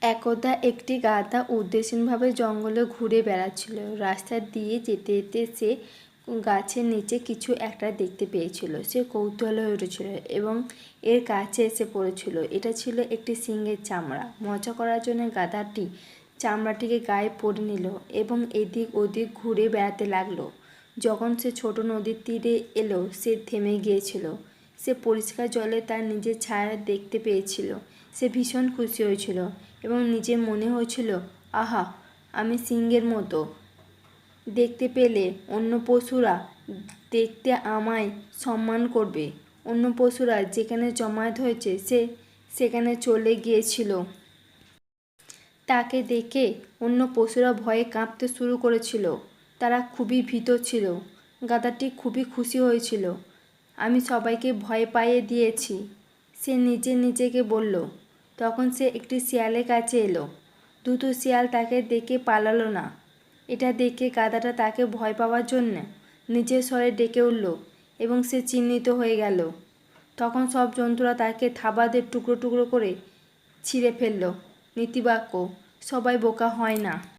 একদা একটি গাধা উদাসীনভাবে জঙ্গলে ঘুরে বেড়াচ্ছিল। রাস্তা দিয়ে যেতে যেতে সে গাছের নিচে কিছু একটা দেখতে পেয়েছিল। সে কৌতূহল হয়ে উঠেছিল এবং এর কাছে এসে পড়েছিল। এটা ছিল একটি সিংহের চামড়া। মজা করার জন্য গাধাটি চামড়াটিকে গায়ে পরে নিল এবং এদিক ওদিক ঘুরে বেড়াতে লাগলো। যখন সে ছোট নদীর তীরে এলো, সে থেমে গিয়েছিল। সে পরিষ্কার জলে তার নিজের ছায়া দেখতে পেয়েছিল। সে ভীষণ খুশি হয়েছিল এবং নিজের মনে হয়েছিল, আহা, আমি সিংহের মতো দেখতে পেলে অন্য পশুরা দেখতে আমায় সম্মান করবে। অন্য পশুরা যেখানে জমায়েত হয়েছে সে সেখানে চলে গিয়েছিল। তাকে দেখে অন্য পশুরা ভয়ে কাঁপতে শুরু করেছিল। তারা খুবই ভীত ছিল। গাধাটি খুবই খুশি হয়েছিল। আমি সবাইকে ভয় পাইয়ে দিয়েছি, সে নিজেকে বলল। তখন সে একটি শিয়ালের কাছে এলো। দুটো শিয়াল তাকে দেখে পালালো না। এটা দেখে গাধাটা তাকে ভয় পাওয়ার জন্য নিজের স্বরে ডেকে উঠল এবং সে চিহ্নিত হয়ে গেল। তখন সব জন্তুরা তাকে থাবা দিয়ে টুকরো টুকরো করে ছিঁড়ে ফেলল। নীতিবাক্য: সবাই বোকা হয় না।